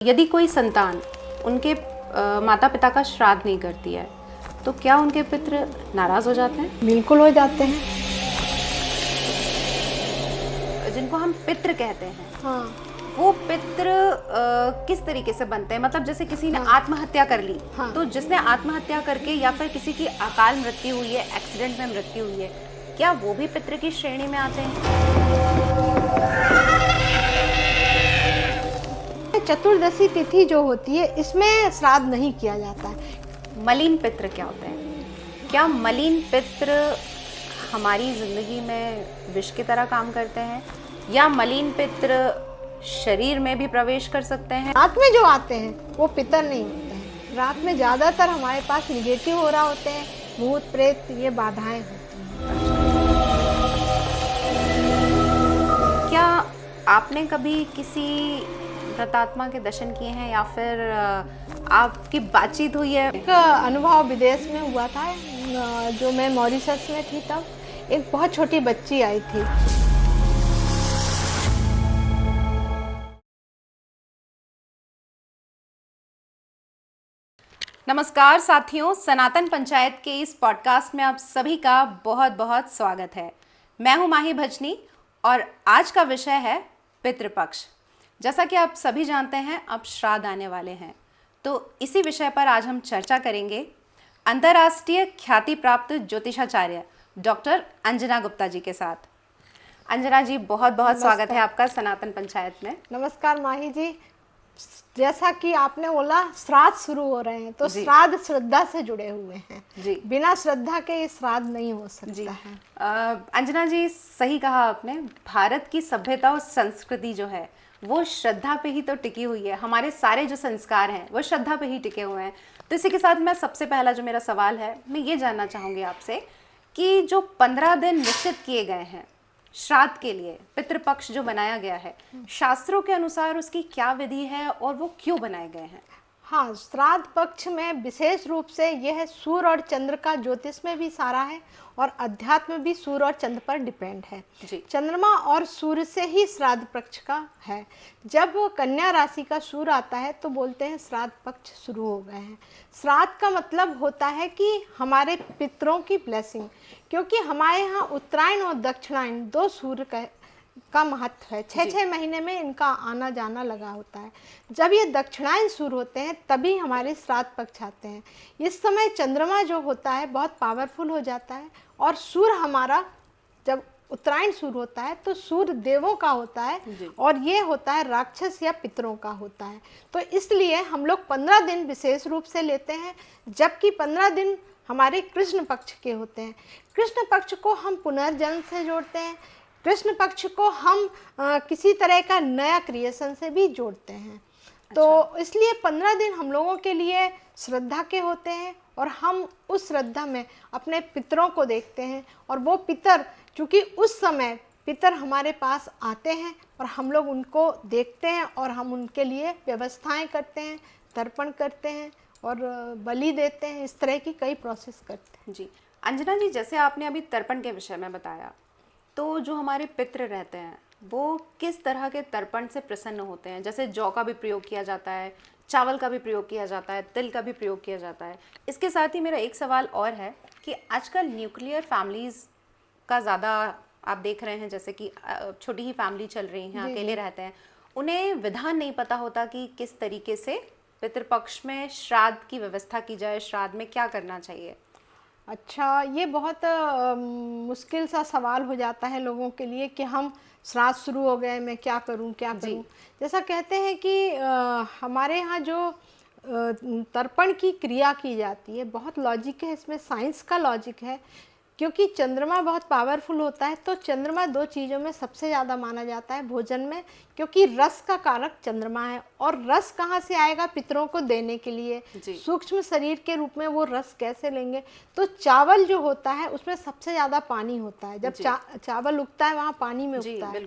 यदि कोई संतान उनके माता पिता का श्राद्ध नहीं करती है तो क्या उनके पितृ नाराज हो जाते हैं? बिल्कुल हो जाते हैं। जिनको हम पितृ कहते हैं, हाँ। वो पितृ किस तरीके से बनते हैं? मतलब जैसे किसी ने आत्महत्या कर ली, हाँ। तो जिसने आत्महत्या करके या फिर किसी की अकाल मृत्यु हुई है, एक्सीडेंट में मृत्यु हुई है, क्या वो भी पितृ की श्रेणी में आते हैं? चतुर्दशी तिथि जो होती है इसमें श्राद्ध नहीं किया जाता है। मलिन पितृ क्या होते हैं? क्या मलिन पितृ हमारी जिंदगी में विष की तरह काम करते हैं, या मलिन पितृ शरीर में भी प्रवेश कर सकते हैं? रात में जो आते हैं वो पितर नहीं होते हैं। रात में ज्यादातर हमारे पास निगेटिव हो रहा होते हैं, भूत प्रेत ये बाधाएं होती हैं। क्या आपने कभी किसी व्रतात्मा के दर्शन किए हैं, या फिर आपकी बातचीत हुई है? एक अनुभव विदेश में हुआ था, जो मैं मॉरिशस में थी तब एक बहुत छोटी बच्ची आई थी। नमस्कार साथियों, सनातन पंचायत के इस पॉडकास्ट में आप सभी का बहुत बहुत स्वागत है। मैं हूं माही भजनी और आज का विषय है पितृपक्ष। जैसा कि आप सभी जानते हैं, अब श्राद्ध आने वाले हैं, तो इसी विषय पर आज हम चर्चा करेंगे अंतर्राष्ट्रीय ख्याति प्राप्त ज्योतिषाचार्य डॉक्टर अंजना गुप्ता जी के साथ। अंजना जी, बहुत बहुत स्वागत है आपका सनातन पंचायत में। नमस्कार माही जी। जैसा कि आपने बोला श्राद्ध शुरू हो रहे हैं, तो श्राद्ध श्रद्धा से जुड़े हुए हैं जी। बिना श्रद्धा के ये श्राद्ध नहीं हो सकता है। अंजना जी, सही कहा आपने। भारत की सभ्यता और संस्कृति जो है वो श्रद्धा पे ही तो टिकी हुई है। हमारे सारे जो संस्कार हैं वो श्रद्धा पे ही टिके हुए हैं। तो इसी के साथ मैं सबसे पहला जो मेरा सवाल है, मैं ये जानना चाहूँगी आपसे कि जो 15 दिन निश्चित किए गए हैं श्राद्ध के लिए, पितृपक्ष जो बनाया गया है, शास्त्रों के अनुसार उसकी क्या विधि है और वो क्यों बनाए गए हैं? हाँ, श्राद्ध पक्ष में विशेष रूप से यह सूर्य और चंद्र का ज्योतिष में भी सारा है और अध्यात्म भी सूर्य और चंद्र पर डिपेंड है जी। चंद्रमा और सूर्य से ही श्राद्ध पक्ष का है। जब वो कन्या राशि का सूर्य आता है तो बोलते हैं श्राद्ध पक्ष शुरू हो गए हैं। श्राद्ध का मतलब होता है कि हमारे पितरों की ब्लेसिंग, क्योंकि हमारे यहाँ उत्तरायण और दक्षिणायन दो सूर्य का महत्व है। 6-6 महीने में इनका आना जाना लगा होता है। जब ये दक्षिणायन सूर्य होते हैं तभी हमारे श्राद्ध पक्ष आते हैं। इस समय चंद्रमा जो होता है बहुत पावरफुल हो जाता है, और सूर्य हमारा जब उत्तरायण सूर्य होता है तो सूर्य देवों का होता है और ये होता है राक्षस या पितरों का होता है। तो इसलिए हम लोग 15 दिन विशेष रूप से लेते हैं, जबकि 15 दिन हमारे कृष्ण पक्ष के होते हैं। कृष्ण पक्ष को हम पुनर्जन्म से जोड़ते हैं। कृष्ण पक्ष को हम किसी तरह का नया क्रिएशन से भी जोड़ते हैं। तो इसलिए 15 दिन हम लोगों के लिए श्रद्धा के होते हैं, और हम उस श्रद्धा में अपने पितरों को देखते हैं। और वो पितर, चूँकि उस समय पितर हमारे पास आते हैं और हम लोग उनको देखते हैं और हम उनके लिए व्यवस्थाएं करते हैं, तर्पण करते हैं और बलि देते हैं। इस तरह की कई प्रोसेस करते हैं। जी अंजना जी, जैसे आपने अभी तर्पण के विषय में बताया, तो जो हमारे पितृ रहते हैं वो किस तरह के तर्पण से प्रसन्न होते हैं? जैसे जौ का भी प्रयोग किया जाता है, चावल का भी प्रयोग किया जाता है, तिल का भी प्रयोग किया जाता है। इसके साथ ही मेरा एक सवाल और है कि आजकल न्यूक्लियर फैमिलीज़ का ज़्यादा आप देख रहे हैं, जैसे कि छोटी ही फैमिली चल रही हैं, अकेले रहते हैं, उन्हें विधान नहीं पता होता कि किस तरीके से पितृपक्ष में श्राद्ध की व्यवस्था की जाए, श्राद्ध में क्या करना चाहिए। अच्छा, ये बहुत मुश्किल सा सवाल हो जाता है लोगों के लिए कि हम श्राद्ध शुरू हो गए, मैं क्या करूं क्या करूं। जैसा कहते हैं कि हमारे यहाँ जो तर्पण की क्रिया की जाती है बहुत लॉजिक है, इसमें साइंस का लॉजिक है। क्योंकि चंद्रमा बहुत पावरफुल होता है, तो चंद्रमा दो चीज़ों में सबसे ज़्यादा माना जाता है भोजन में, क्योंकि रस का कारक चंद्रमा है। और रस कहाँ से आएगा? पितरों को देने के लिए। सूक्ष्म शरीर के रूप में वो रस कैसे लेंगे? तो चावल जो होता है उसमें सबसे ज़्यादा पानी होता है। जब चावल उगता है वहाँ पानी में उगता है।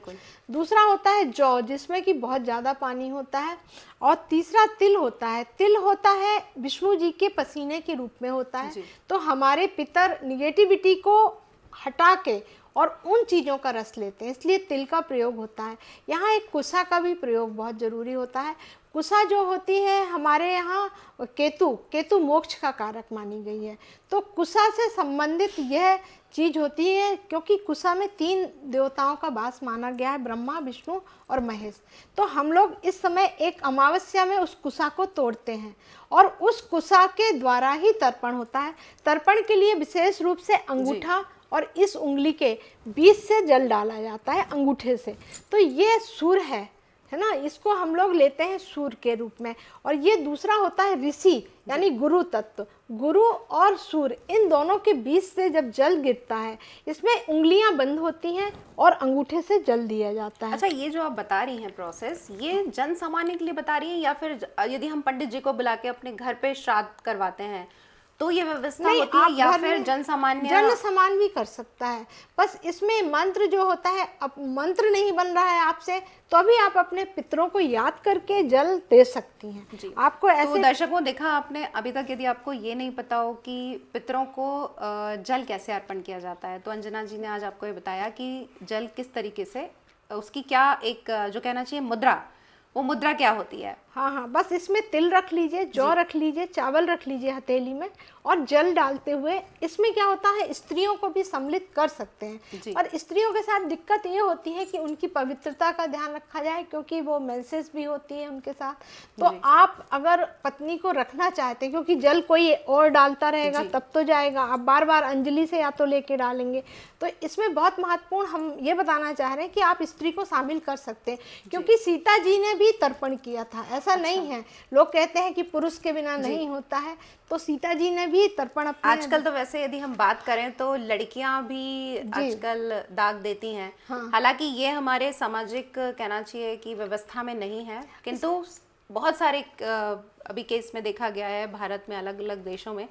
दूसरा होता है जौ, जिसमें कि बहुत ज़्यादा पानी होता है। और तीसरा तिल होता है। तिल होता है विष्णु जी के पसीने के रूप में होता है। तो हमारे पितर निगेटिविटी को हटा के और उन चीज़ों का रस लेते हैं, इसलिए तिल का प्रयोग होता है। यहाँ एक कुसा का भी प्रयोग बहुत ज़रूरी होता है। कुशा जो होती है हमारे यहाँ केतु मोक्ष का कारक मानी गई है। तो कुशा से संबंधित यह चीज होती है, क्योंकि कुशा में 3 देवताओं का वास माना गया है, ब्रह्मा, विष्णु और महेश। तो हम लोग इस समय एक अमावस्या में उस कुशा को तोड़ते हैं और उस कुशा के द्वारा ही तर्पण होता है। तर्पण के लिए विशेष रूप से अंगूठा और इस उंगली के बीच से जल डाला जाता है, अंगूठे से। तो ये सूर है ना, इसको हम लोग लेते हैं सूर के रूप में। और ये दूसरा होता है ऋषि, यानी गुरु तत्व। गुरु और सूर, इन दोनों के बीच से जब जल गिरता है, इसमें उंगलियां बंद होती हैं और अंगूठे से जल दिया जाता है। अच्छा, ये जो आप बता रही हैं प्रोसेस, ये जन सामान्य के लिए बता रही हैं या फिर यदि हम पंडित जी को बुला के अपने घर पे श्राद्ध करवाते हैं तो ये व्यवस्था होती है, या फिर जन सामान्य भी कर सकता है? बस इसमें मंत्र जो होता है, अब मंत्र नहीं बन रहा है आपसे तो अभी आप अपने पितरों को याद करके जल दे सकती हैं जी। आपको ऐसे। तो दर्शकों, देखा आपने अभी तक, यदि आपको ये नहीं पता हो कि पितरों को जल कैसे अर्पण किया जाता है, तो अंजना जी ने आज आपको ये बताया कि जल किस तरीके से, उसकी क्या एक जो कहना चाहिए मुद्रा, वो मुद्रा क्या होती है। हाँ हाँ, बस इसमें तिल रख लीजिए, जौ रख लीजिए, चावल रख लीजिए हथेली में, और जल डालते हुए इसमें क्या होता है, स्त्रियों को भी सम्मिलित कर सकते हैं। और स्त्रियों के साथ दिक्कत ये होती है कि उनकी पवित्रता का ध्यान रखा जाए, क्योंकि वो मेंसेस भी होती है उनके साथ। तो आप अगर पत्नी को रखना चाहते हैं, क्योंकि जल कोई और डालता रहेगा तब तो जाएगा, आप बार बार अंजलि से या तो लेके डालेंगे। तो इसमें बहुत महत्वपूर्ण हम ये बताना चाह रहे हैं कि आप स्त्री को शामिल कर सकते हैं, क्योंकि सीता जी ने भी तर्पण किया था। ऐसा नहीं है, लोग कहते हैं कि पुरुष के बिना नहीं होता है, तो सीता जी ने भी तर्पण अपने। आजकल तो वैसे यदि हम बात करें तो लड़कियां भी आजकल दाग देती हैं। हालांकि ये हमारे सामाजिक कहना चाहिए कि व्यवस्था में नहीं है, किंतु बहुत सारे अभी केस में देखा गया है भारत में, अलग अलग देशों में,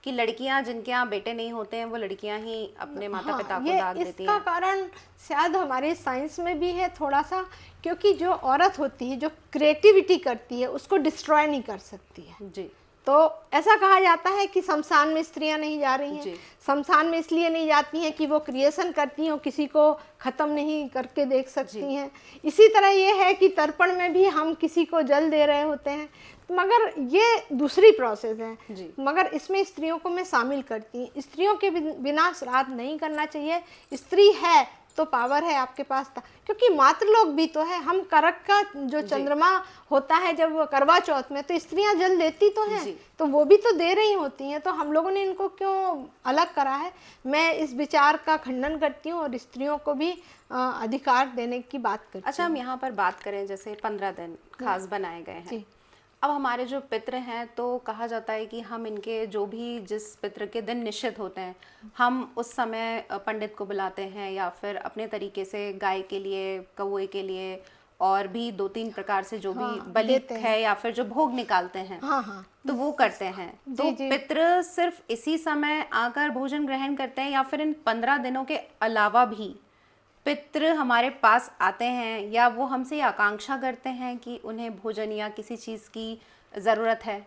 कि लड़कियां जिनके यहाँ बेटे नहीं होते हैं वो लड़कियां ही अपने माता पिता को दाग देती हैं। इसका कारण शायद हमारे साइंस में भी है थोड़ा सा, क्योंकि जो औरत होती है, जो क्रिएटिविटी करती है, उसको डिस्ट्रॉय नहीं कर सकती है जी। तो ऐसा कहा जाता है कि शमशान में स्त्रियां नहीं जा रही हैं। शमशान में इसलिए नहीं जाती हैं कि वो क्रिएशन करती हैं, किसी को ख़त्म नहीं करके देख सकती हैं। इसी तरह ये है कि तर्पण में भी हम किसी को जल दे रहे होते हैं, मगर ये दूसरी प्रोसेस है, मगर इसमें स्त्रियों को मैं शामिल करती हूँ। स्त्रियों के बिना श्राद्ध नहीं करना चाहिए। स्त्री है तो पावर है आपके पास था, क्योंकि मातृलोक भी तो है। हम करक का जो चंद्रमा होता है जब वो करवा चौथ में, तो स्त्रियां जल देती तो हैं, तो वो भी तो दे रही होती हैं। तो हम लोगों ने इनको क्यों अलग करा है? मैं इस विचार का खंडन करती हूँ और स्त्रियों को भी अधिकार देने की बात करती हूँ। अच्छा, हम यहाँ पर बात करें, जैसे 15 दिन खास बनाए गए हैं। अब हमारे जो पितृ हैं, तो कहा जाता है कि हम इनके जो भी जिस पितृ के दिन निश्चित होते हैं, हम उस समय पंडित को बुलाते हैं, या फिर अपने तरीके से गाय के लिए, कौवे के लिए, और भी 2-3 प्रकार से जो भी बलि है या फिर जो भोग निकालते हैं, तो वो करते हैं। तो पितृ सिर्फ इसी समय आकर भोजन ग्रहण करते हैं, या फिर इन 15 दिनों के अलावा भी पितृ हमारे पास आते हैं, या वो हमसे आकांक्षा करते हैं कि उन्हें भोजन या किसी चीज़ की ज़रूरत है?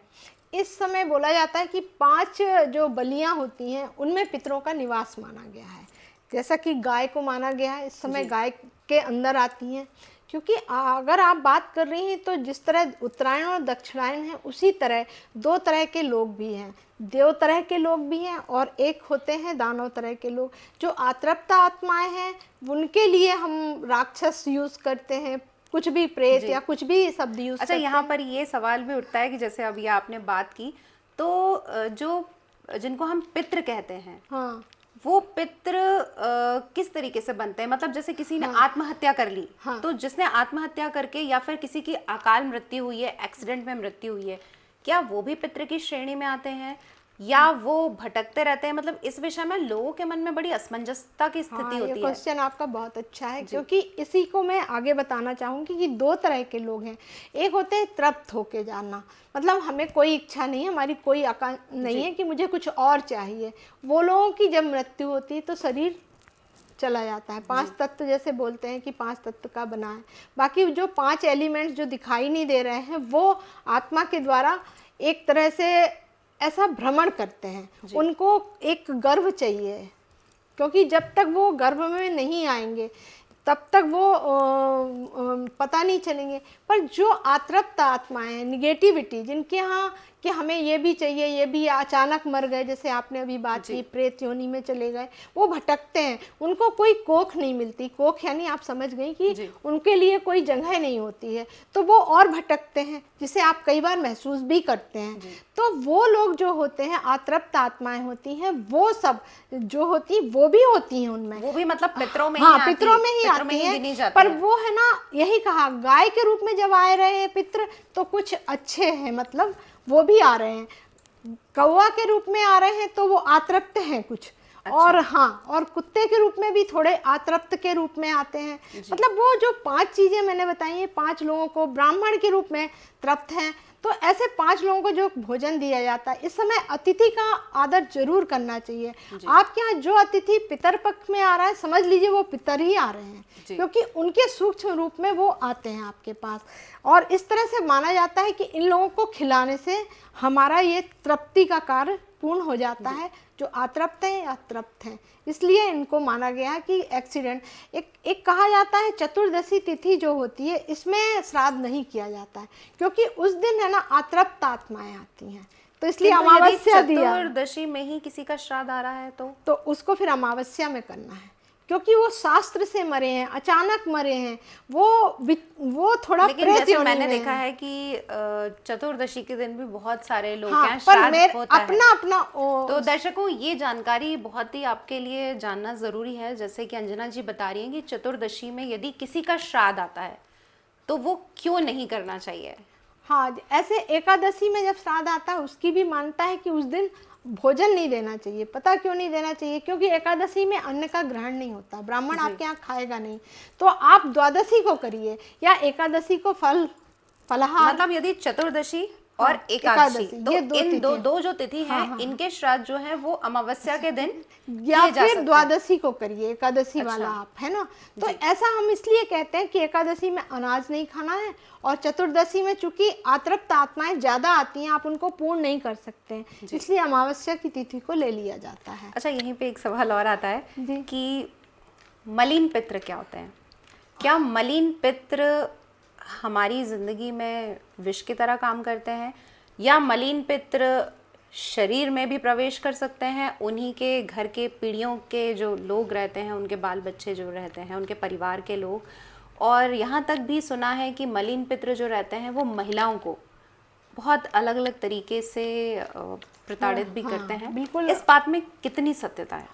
इस समय बोला जाता है कि 5 जो बलियां होती हैं उनमें पितरों का निवास माना गया है। जैसा कि गाय को माना गया है, इस समय गाय के अंदर आती हैं, क्योंकि अगर आप बात कर रही हैं तो जिस तरह उत्तरायण और दक्षिणायन है, उसी तरह 2 तरह के लोग भी हैं। देव तरह के लोग भी हैं और एक होते हैं दानव तरह के लोग। जो आतृप्त आत्माएं हैं उनके लिए हम राक्षस यूज करते हैं, कुछ भी प्रेत या कुछ भी शब्द यूज करते हैं। अच्छा, यहाँ पर ये सवाल भी उठता है कि जैसे अभी आपने बात की, तो जो जिनको हम पितृ कहते हैं, वो पितृ किस तरीके से बनते हैं? मतलब जैसे किसी ने आत्महत्या कर ली, तो जिसने आत्महत्या करके, या फिर किसी की अकाल मृत्यु हुई है, एक्सीडेंट में मृत्यु हुई है, क्या वो भी पितृ की श्रेणी में आते हैं, या वो भटकते रहते हैं? मतलब इस विषय में लोगों के मन में बड़ी असमंजसता की स्थिति होती है। क्वेश्चन आपका बहुत अच्छा है, क्योंकि इसी को मैं आगे बताना चाहूँगी कि 2 तरह के लोग हैं। एक होते हैं तृप्त होके जाना, मतलब हमें कोई इच्छा नहीं है, हमारी कोई आकांक्षा नहीं है कि मुझे कुछ और चाहिए। वो लोगों की जब मृत्यु होती है तो शरीर चला जाता है। 5 तत्व जैसे बोलते हैं कि 5 तत्व का बना है, बाकी जो 5 एलिमेंट्स जो दिखाई नहीं दे रहे हैं, वो आत्मा के द्वारा एक तरह से ऐसा भ्रमण करते हैं। उनको एक गर्भ चाहिए, क्योंकि जब तक वो गर्भ में नहीं आएंगे, तब तक वो पता नहीं चलेंगे। पर जो आतृप्त आत्माएं हैं, निगेटिविटी, जिनके यहाँ कि हमें ये भी चाहिए, ये भी, अचानक मर गए, जैसे आपने अभी बात की प्रेत योनि में चले गए, वो भटकते हैं, उनको कोई कोख नहीं मिलती। कोख यानी आप समझ गई कि उनके लिए कोई जगह नहीं होती है, तो वो और भटकते हैं, जिसे आप कई बार महसूस भी करते हैं। तो वो लोग जो होते हैं, आतृप्त आत्माएं होती हैं, वो सब जो होती वो भी होती हैं उनमें, वो भी मतलब पितरों में हाँ, ही पितरों में ही पितरों आती में ही हैं। गिनी जाती पर हैं। वो है ना, यही कहा, गाय के रूप में जब आए रहे हैं पितर, तो कुछ अच्छे हैं, मतलब वो भी आ रहे हैं। कौवा के रूप में आ रहे हैं तो वो आतृप्त हैं कुछ। और हाँ, और कुत्ते के रूप में भी थोड़े आतृप्त के रूप में आते हैं। मतलब वो जो 5 चीजें मैंने बताई हैं, 5 लोगों को ब्राह्मण के रूप में तृप्त हैं, तो ऐसे 5 लोगों को जो भोजन दिया जाता है, इस समय अतिथि का आदर जरूर करना चाहिए। आपके यहाँ जो अतिथि पितर पक्ष में आ रहा है, समझ लीजिए वो पितर ही आ रहे हैं, क्योंकि उनके सूक्ष्म रूप में वो आते हैं आपके पास। और इस तरह से माना जाता है कि इन लोगों को खिलाने से हमारा ये तृप्ति का कार्य पूर्ण हो जाता है, जो आतृप्त हैं या तृप्त हैं। इसलिए इनको माना गया कि एक्सीडेंट, एक कहा जाता है चतुर्दशी तिथि जो होती है, इसमें श्राद्ध नहीं किया जाता है, क्योंकि उस दिन है ना अतृप्त आत्माएं आती हैं, तो इसलिए अमावस्या दिया। चतुर्दशी में ही किसी का श्राद्ध आ रहा है तो उसको फिर अमावस्या में करना है, क्योंकि वो शास्त्र से मरे हैं, अचानक मरे हैं, वो थोड़ा लेकिन जैसे मैंने देखा है कि चतुर्दशी के दिन भी बहुत सारे लोग हाँ, हैं, श्राद्ध होता है। अपना तो दर्शकों, ये जानकारी बहुत ही आपके लिए जानना जरूरी है। जैसे कि अंजना जी बता रही हैं कि चतुर्दशी में यदि किसी का श्राद्ध आता है तो वो क्यों नहीं करना चाहिए। हाँ, ऐसे एकादशी में जब श्राद्ध आता है, उसकी भी मान्यता है कि उस दिन भोजन नहीं देना चाहिए। पता क्यों नहीं देना चाहिए? क्योंकि एकादशी में अन्न का ग्रहण नहीं होता, ब्राह्मण आपके यहाँ खाएगा नहीं। तो आप द्वादशी को करिए या एकादशी को फलाहार, मतलब यदि चतुर्दशी और एकादशी, तो इन दो जो तिथि हैं, इनके श्राद्ध जो है वो अमावस्या के दिन या फिर द्वादशी को करिए, एकादशी वाला आप, है ना। तो ऐसा हम इसलिए कहते हैं कि एकादशी में अनाज नहीं खाना है, और चतुर्दशी में चूंकि आतृप्त आत्माएं ज्यादा आती हैं, आप उनको पूर्ण नहीं कर सकते हैं, इसलिए अमावस्या की तिथि को ले लिया जाता है। अच्छा, यहीं पे एक सवाल और आता है कि मलिन पित्र क्या होते हैं? क्या मलिन पित्र हमारी जिंदगी में विष की तरह काम करते हैं, या मलिन पित्र शरीर में भी प्रवेश कर सकते हैं? उन्हीं के घर के पीढ़ियों के जो लोग रहते हैं, उनके बाल बच्चे जो रहते हैं, उनके परिवार के लोग, और यहाँ तक भी सुना है कि मलिन पित्र जो रहते हैं वो महिलाओं को बहुत अलग अलग तरीके से प्रताड़ित भी करते हैं। बिल्कुल। इस बात में कितनी सत्यता है?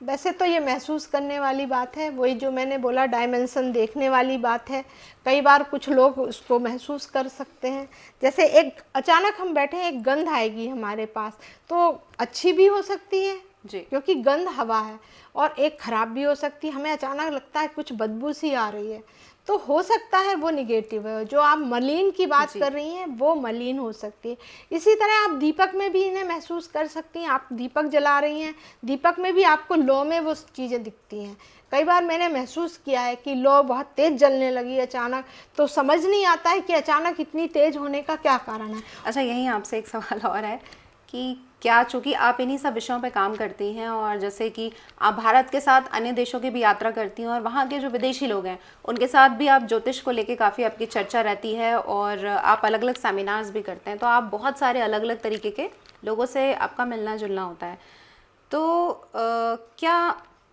वैसे तो ये महसूस करने वाली बात है, वही जो मैंने बोला, डायमेंशन देखने वाली बात है। कई बार कुछ लोग उसको महसूस कर सकते हैं। जैसे एक अचानक हम बैठे हैं, एक गंध आएगी हमारे पास, तो अच्छी भी हो सकती है जी, क्योंकि गंध हवा है, और एक खराब भी हो सकती है। हमें अचानक लगता है कुछ बदबू सी आ रही है, तो हो सकता है वो निगेटिव है। जो आप मलिन की बात कर रही हैं वो मलिन हो सकती है। इसी तरह आप दीपक में भी इन्हें महसूस कर सकती हैं। आप दीपक जला रही हैं, दीपक में भी आपको लो में वो चीज़ें दिखती हैं। कई बार मैंने महसूस किया है कि लो बहुत तेज़ जलने लगी अचानक, तो समझ नहीं आता है कि अचानक इतनी तेज़ होने का क्या कारण है। अच्छा, यहीं आपसे एक सवाल और है कि क्या, चूँकि आप इन्हीं सब विषयों पे काम करती हैं, और जैसे कि आप भारत के साथ अन्य देशों की भी यात्रा करती हैं, और वहाँ के जो विदेशी लोग हैं उनके साथ भी आप ज्योतिष को लेके काफ़ी आपकी चर्चा रहती है, और आप अलग अलग सेमिनार्स भी करते हैं, तो आप बहुत सारे अलग अलग तरीके के लोगों से आपका मिलना जुलना होता है। तो क्या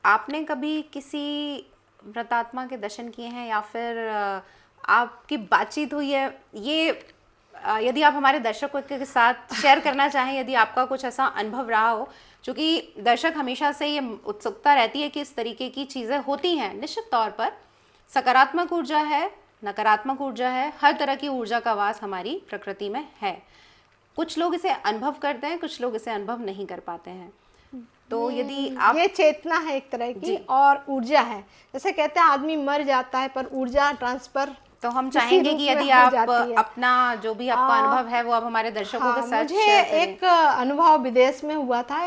आपने कभी किसी मृतात्मा के दर्शन किए हैं, या फिर आपकी बातचीत हुई है? ये यदि आप हमारे दर्शकों के साथ शेयर करना चाहें, यदि आपका कुछ ऐसा अनुभव रहा हो, क्योंकि दर्शक हमेशा से ये उत्सुकता रहती है कि इस तरीके की चीज़ें होती हैं। निश्चित तौर पर सकारात्मक ऊर्जा है, नकारात्मक ऊर्जा है, हर तरह की ऊर्जा का वास हमारी प्रकृति में है। कुछ लोग इसे अनुभव करते हैं, कुछ लोग इसे अनुभव नहीं कर पाते हैं। तो यदि आप, ये चेतना है एक तरह की, और ऊर्जा है। जैसे कहते हैं आदमी मर जाता है पर ऊर्जा ट्रांसफर, तो हम चाहेंगे कि यदि आप अपना जो भी आपका अनुभव है वो आप हमारे दर्शकों के साथ मुझे शेयर करें। एक अनुभव विदेश में हुआ था,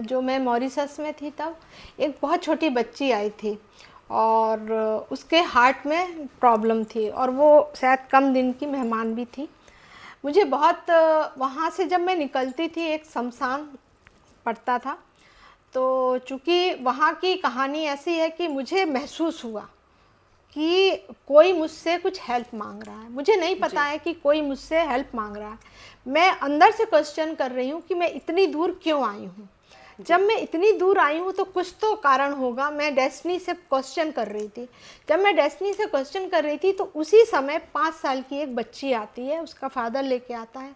जो मैं मॉरिशस में थी तब। एक बहुत छोटी बच्ची आई थी, और उसके हार्ट में प्रॉब्लम थी, और वो शायद कम दिन की मेहमान भी थी। मुझे बहुत, वहाँ से जब मैं निकलती थी एक शमशान पड़ता था, तो चूँकि वहाँ की कहानी ऐसी है कि मुझे महसूस हुआ कि कोई मुझसे कुछ हेल्प मांग रहा है। मुझे नहीं पता है कि कोई मुझसे हेल्प मांग रहा है। मैं अंदर से क्वेश्चन कर रही हूँ कि मैं इतनी दूर क्यों आई हूँ। जब मैं इतनी दूर आई हूँ तो कुछ तो कारण होगा। मैं डेस्टिनी से क्वेश्चन कर रही थी। जब मैं डेस्टिनी से क्वेश्चन कर रही थी तो उसी समय 5 साल की एक बच्ची आती है, उसका फादर लेके आता है।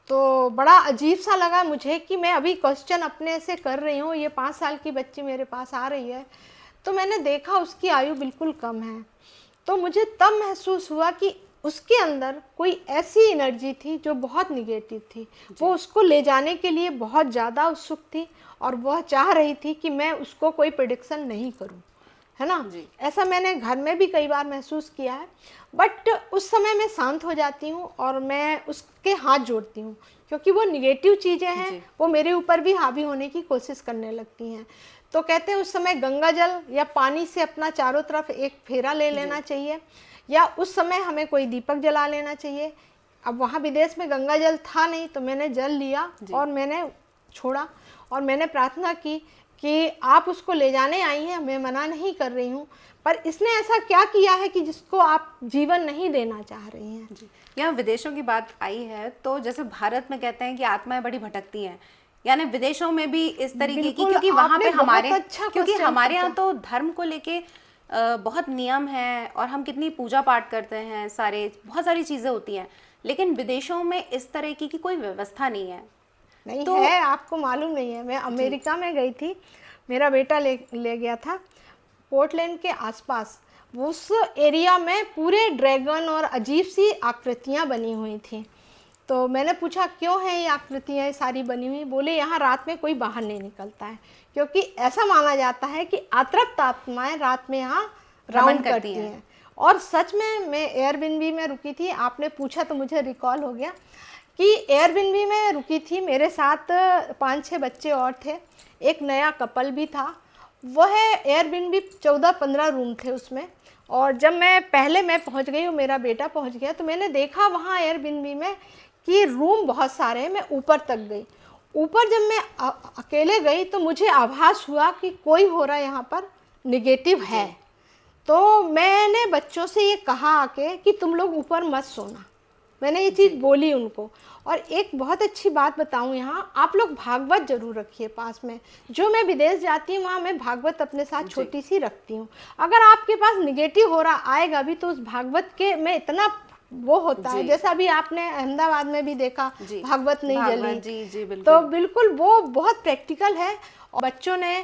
तो बड़ा अजीब सा लगा मुझे कि मैं अभी क्वेश्चन अपने से कर रही हूँ, ये 5 साल की बच्ची मेरे पास आ रही है। तो मैंने देखा उसकी आयु बिल्कुल कम है। तो मुझे तब महसूस हुआ कि उसके अंदर कोई ऐसी एनर्जी थी जो बहुत निगेटिव थी। वो उसको ले जाने के लिए बहुत ज़्यादा उत्सुक थी और वह चाह रही थी कि मैं उसको कोई प्रेडिक्शन नहीं करूं, है ना। ऐसा मैंने घर में भी कई बार महसूस किया है। बट उस समय मैं शांत हो जाती हूँ और मैं उसके हाथ जोड़ती हूँ, क्योंकि वो निगेटिव चीज़ें हैं वो मेरे ऊपर भी हावी होने की कोशिश करने लगती हैं। तो कहते हैं उस समय गंगा जल या पानी से अपना चारों तरफ एक फेरा ले लेना चाहिए, या उस समय हमें कोई दीपक जला लेना चाहिए। अब वहाँ विदेश में गंगा जल था नहीं, तो मैंने जल लिया और मैंने छोड़ा और मैंने प्रार्थना की कि आप उसको ले जाने आई हैं, मैं मना नहीं कर रही हूँ, पर इसने ऐसा क्या किया है कि जिसको आप जीवन नहीं देना चाह रही हैं। यहाँ विदेशों की बात आई है तो जैसे भारत में कहते हैं कि आत्माएं बड़ी भटकती हैं, यानी विदेशों में भी इस तरीके की, क्योंकि वहाँ पे हमारे क्योंकि हमारे यहाँ तो धर्म को लेके बहुत नियम है और हम कितनी पूजा पाठ करते हैं, सारे बहुत सारी चीज़ें होती हैं, लेकिन विदेशों में इस तरह की कोई व्यवस्था नहीं है। नहीं तो, है, आपको मालूम नहीं है। मैं अमेरिका में गई थी, मेरा बेटा ले गया था पोर्टलैंड के आसपास। उस एरिया में पूरे ड्रैगन और अजीब सी आकृतियाँ बनी हुई थी। तो मैंने पूछा क्यों है ये आकृतियाँ सारी बनी हुई। बोले यहाँ रात में कोई बाहर नहीं निकलता है, क्योंकि ऐसा माना जाता है कि अतृप्त आत्माएं रात में यहाँ राउंड करती हैं। और सच में मैं एयरबिनबी में रुकी थी, आपने पूछा तो मुझे रिकॉल हो गया कि एयरबिनबी में रुकी थी, मेरे साथ 5-6 बच्चे और थे, एक नया कपल भी था। वह एयरबिनबी 14-15 रूम थे उसमें। और जब मैं पहुंच गई और मेरा बेटा पहुंच गया, तो मैंने देखा वहाँ एयरबिनबी में कि रूम बहुत सारे हैं। मैं ऊपर तक गई। ऊपर जब मैं अकेले गई तो मुझे आभास हुआ कि कोई हो रहा यहाँ पर निगेटिव है। तो मैंने बच्चों से ये कहा आके कि तुम लोग ऊपर मत सोना। मैंने ये चीज़ बोली उनको। और एक बहुत अच्छी बात बताऊं, यहाँ आप लोग भागवत जरूर रखिए पास में। जो मैं विदेश जाती हूँ वहाँ मैं भागवत अपने साथ छोटी सी रखती हूँ। अगर आपके पास निगेटिव हो रहा आएगा भी तो उस भागवत के में इतना वो होता है, जैसा अभी आपने अहमदाबाद में भी देखा भागवत नहीं जली। तो बिल्कुल वो बहुत प्रैक्टिकल है। और बच्चों ने,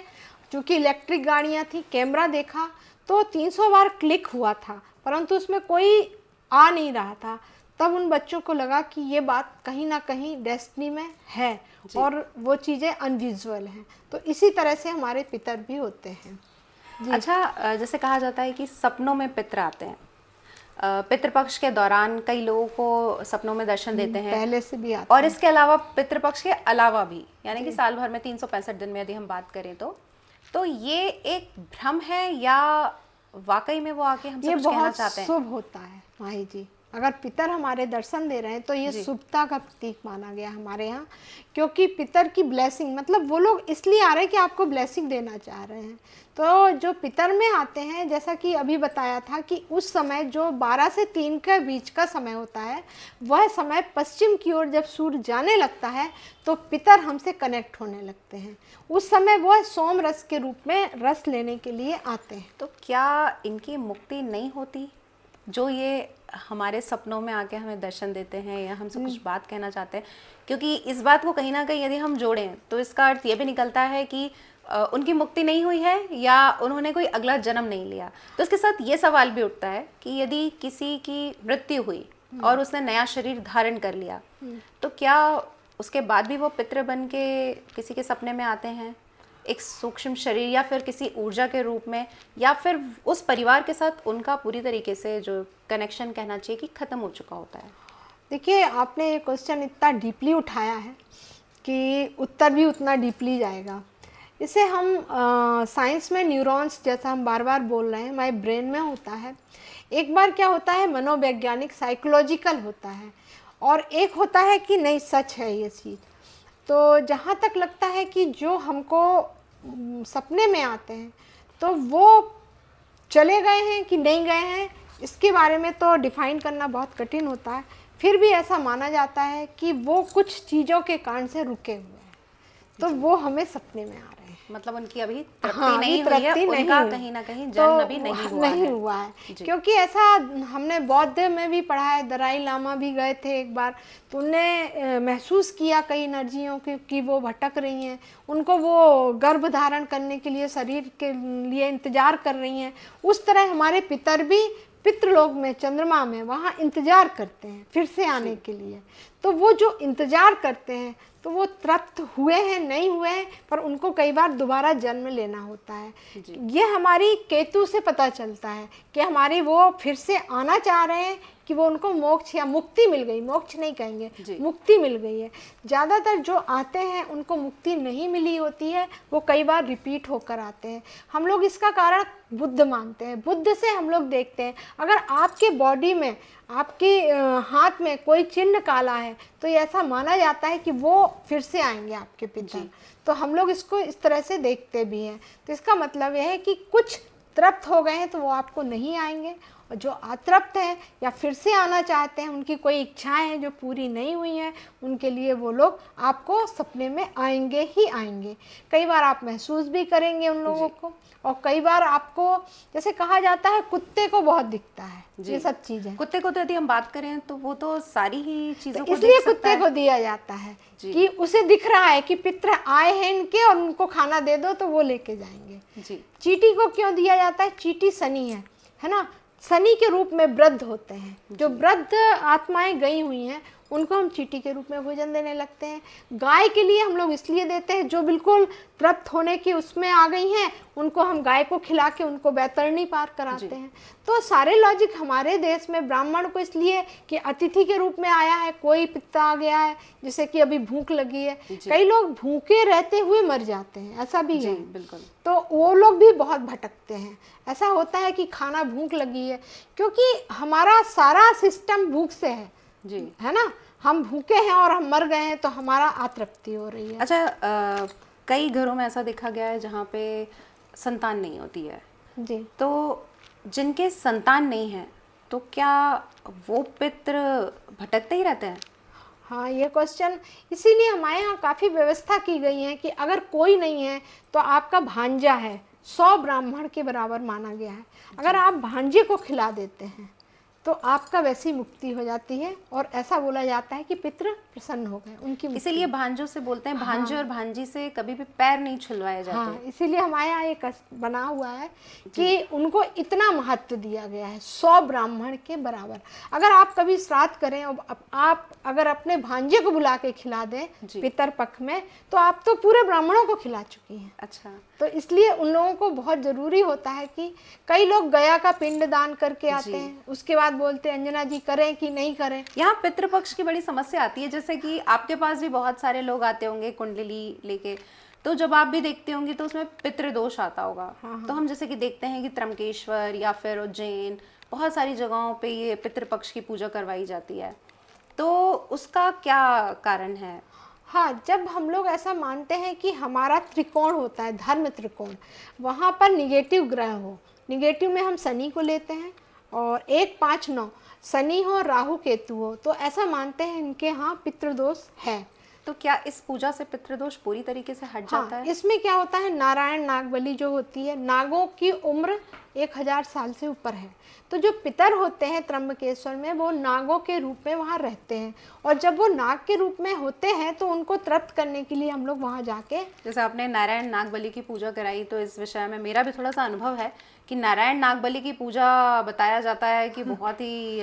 चूँकि इलेक्ट्रिक गाड़ियाँ थी, कैमरा देखा तो 300 बार क्लिक हुआ था, परंतु उसमें कोई आ नहीं रहा था। तब उन बच्चों को लगा कि ये बात कहीं ना कहीं डेस्टिनी में है और वो चीज़ें अनविजुअल हैं। तो इसी तरह से हमारे पितर भी होते हैं। अच्छा, जैसे कहा जाता है कि सपनों में पितर आते हैं, पितृपक्ष के दौरान कई लोगों को सपनों में दर्शन देते हैं, पहले से भी आते और इसके अलावा पितृपक्ष के अलावा भी, यानी कि साल भर में 365 दिन में यदि हम बात करें तो ये एक भ्रम है या वाकई में वो आके हमसे कुछ कहना चाहते हैं? शुभ होता है माही जी। अगर पितर हमारे दर्शन दे रहे हैं तो ये शुभता का प्रतीक माना गया हमारे यहाँ, क्योंकि पितर की ब्लेसिंग, मतलब वो लोग इसलिए आ रहे हैं कि आपको ब्लेसिंग देना चाह रहे हैं। तो जो पितर में आते हैं, जैसा कि अभी बताया था कि उस समय जो 12 से 3 के बीच का समय होता है, वह समय पश्चिम की ओर जब सूर्य जाने लगता है तो पितर हमसे कनेक्ट होने लगते हैं। उस समय वह सोम रस के रूप में रस लेने के लिए आते हैं। तो क्या इनकी मुक्ति नहीं होती, जो ये हमारे सपनों में आके हमें दर्शन देते हैं या हमसे कुछ बात कहना चाहते हैं? क्योंकि इस बात को कहीं ना कहीं यदि हम जोड़ें तो इसका अर्थ ये भी निकलता है कि उनकी मुक्ति नहीं हुई है या उन्होंने कोई अगला जन्म नहीं लिया। तो इसके साथ ये सवाल भी उठता है कि यदि किसी की मृत्यु हुई और उसने नया शरीर धारण कर लिया, तो क्या उसके बाद भी वो पितृ बन के किसी के सपने में आते हैं, एक सूक्ष्म शरीर या फिर किसी ऊर्जा के रूप में, या फिर उस परिवार के साथ उनका पूरी तरीके से जो कनेक्शन कहना चाहिए कि ख़त्म हो चुका होता है? देखिए, आपने ये क्वेश्चन इतना डीपली उठाया है कि उत्तर भी उतना डीपली जाएगा। इसे हम साइंस में न्यूरॉन्स, जैसा हम बार बार बोल रहे हैं, हमारे ब्रेन में होता है। एक बार क्या होता है, मनोवैज्ञानिक साइकोलॉजिकल होता है, और एक होता है कि नहीं सच है ये चीज़। तो जहाँ तक लगता है कि जो हमको सपने में आते हैं तो वो चले गए हैं कि नहीं गए हैं, इसके बारे में तो डिफाइन करना बहुत कठिन होता है। फिर भी ऐसा माना जाता है कि वो कुछ चीज़ों के कारण से रुके हुए हैं, तो वो हमें सपने में आ रहे हैं। मतलब उनकी अभी तृप्ति हाँ, नहीं हुई है, उनका कहीं ना कहीं जन्म अभी नहीं हुआ है। क्योंकि ऐसा हमने बौद्ध में भी पढ़ा है, दलाई लामा भी गए थे एक बार, तो उन्हें महसूस किया कई एनर्जियों की वो भटक रही हैं, उनको वो गर्भ धारण करने के लिए, शरीर के लिए इंतजार कर रही हैं। उस तरह हमारे पितर भी पितृलोक में, चंद्रमा में, वहाँ इंतजार करते हैं फिर से आने के लिए। तो वो जो इंतजार करते हैं तो वो तृप्त हुए हैं नहीं हुए हैं, पर उनको कई बार दोबारा जन्म लेना होता है। ये हमारी केतु से पता चलता है कि हमारी वो फिर से आना चाह रहे हैं, कि वो उनको मोक्ष या मुक्ति मिल गई, मोक्ष नहीं कहेंगे, मुक्ति मिल गई है। ज़्यादातर जो आते हैं उनको मुक्ति नहीं मिली होती है, वो कई बार रिपीट होकर आते हैं। हम लोग इसका कारण बुद्ध मानते हैं। बुद्ध से हम लोग देखते हैं, अगर आपके बॉडी में, आपके हाथ में कोई चिन्ह काला है तो ये ऐसा माना जाता है कि वो फिर से आएंगे आपके पिता। तो हम लोग इसको इस तरह से देखते भी हैं। तो इसका मतलब यह है कि कुछ तृप्त हो गए हैं तो वो आपको नहीं आएंगे, और जो अतृप्त हैं या फिर से आना चाहते हैं, उनकी कोई इच्छाएं हैं जो पूरी नहीं हुई हैं, उनके लिए वो लोग आपको सपने में आएंगे ही आएंगे। कई बार आप महसूस भी करेंगे उन लोगों को, और कई बार आपको, जैसे कहा जाता है कुत्ते को बहुत दिखता है ये सब चीज़ें। कुत्ते को तो यदि हम बात करें तो वो तो सारी ही चीज़ों को इसलिए कुत्ते को दिया जाता है कि उसे दिख रहा है कि पितर आए हैं इनके और उनको खाना दे दो तो वो लेके जाएंगे। चींटी को क्यों दिया जाता है? चींटी शनि है ना, शनि के रूप में वृद्ध होते हैं। जो वृद्ध आत्माएं गई हुई हैं उनको हम चींटी के रूप में भोजन देने लगते हैं। गाय के लिए हम लोग इसलिए देते हैं, जो बिल्कुल तृप्त होने की उसमें आ गई हैं, उनको हम गाय को खिला के उनको बैतरणी पार कराते हैं। तो सारे लॉजिक हमारे देश में ब्राह्मण को इसलिए कि अतिथि के रूप में आया है, कोई पिता आ गया है, जैसे कि अभी भूख लगी है, कई लोग भूखे रहते हुए मर जाते हैं, ऐसा भी है। बिल्कुल। तो वो लोग भी बहुत भटकते हैं। ऐसा होता है कि खाना भूख लगी है, क्योंकि हमारा सारा सिस्टम भूख से है ना। हम भूखे हैं और हम मर गए हैं तो हमारा अतृप्ति हो रही है। अच्छा, कई घरों में ऐसा देखा गया है जहाँ पे संतान नहीं होती है जी, तो जिनके संतान नहीं है तो क्या वो पितृ भटकते ही रहते हैं? हाँ, ये क्वेश्चन, इसीलिए हमारे यहाँ काफ़ी व्यवस्था की गई है कि अगर कोई नहीं है तो आपका भांजा है, 100 ब्राह्मण के बराबर माना गया है। अगर आप भांजे को खिला देते हैं तो आपका वैसी मुक्ति हो जाती है, और ऐसा बोला जाता है कि पितृ प्रसन्न हो गए, उनकी मुक्ति। इसीलिए भांजों से बोलते हैं, भांजे और भांजी से कभी भी पैर नहीं छुलवाए जाते। हाँ, इसीलिए हमारे यहाँ एक बना हुआ है कि उनको इतना महत्व दिया गया है, 100 ब्राह्मण के बराबर। अगर आप कभी श्राद्ध करें और आप अगर अपने भांजे को बुला के खिला दें पितर पक्ष में, तो आप तो पूरे ब्राह्मणों को खिला चुकी हैं। अच्छा, तो इसलिए उन लोगों को बहुत ज़रूरी होता है कि कई लोग गया का पिंड दान करके आते हैं, उसके बाद बोलते हैं अंजना जी करें कि नहीं करें। यहाँ पितृपक्ष की बड़ी समस्या आती है, जैसे कि आपके पास भी बहुत सारे लोग आते होंगे कुंडली लेके, तो जब आप भी देखते होंगे तो उसमें पितृदोष आता होगा। तो हम जैसे कि देखते हैं कि त्रंबकेश्वर या फिर उज्जैन, बहुत सारी जगहों पे ये पितृपक्ष की पूजा करवाई जाती है, तो उसका क्या कारण है? हाँ, जब हम लोग ऐसा मानते हैं कि हमारा त्रिकोण होता है, धर्म त्रिकोण, वहाँ पर निगेटिव ग्रह हो, निगेटिव में हम शनि को लेते हैं, और 1, 5, 9 शनि हो, राहु केतु हो, तो ऐसा मानते हैं इनके यहाँ पितृदोष है। तो क्या इस पूजा से पितृदोष पूरी तरीके से हट जाता है? इसमें क्या होता है, नारायण नागबली जो होती है, नागों की उम्र 1000 साल से ऊपर है, तो जो पितर होते हैं त्र्यंबकेश्वर में वो नागों के रूप में वहाँ रहते हैं, और जब वो नाग के रूप में होते हैं तो उनको तृप्त करने के लिए हम लोग वहाँ जाके, जैसे आपने नारायण नागबली की पूजा कराई, तो इस विषय में मेरा भी थोड़ा सा अनुभव है कि नारायण नागबली की पूजा बताया जाता है कि बहुत ही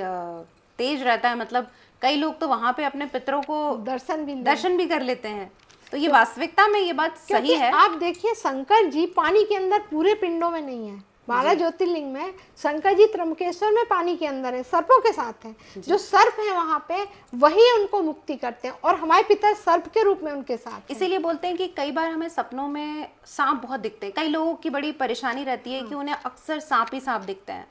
तेज रहता है। मतलब कई लोग तो वहाँ पे अपने पितरों को दर्शन भी कर लेते हैं। तो ये वास्तविकता में ये बात सही है। आप देखिए शंकर जी पानी के अंदर पूरे पिंडों में नहीं है, 12 ज्योतिर्लिंग में शंकर जी त्र्यंबकेश्वर में पानी के अंदर है, सर्पों के साथ हैं। जो सर्प है वहाँ पे वही उनको मुक्ति करते हैं, और हमारे पिता सर्प के रूप में उनके साथ। इसीलिए बोलते हैं कि कई बार हमें सपनों में सांप बहुत दिखते हैं। कई लोगों की बड़ी परेशानी रहती है कि उन्हें अक्सर सांप ही सांप दिखते हैं।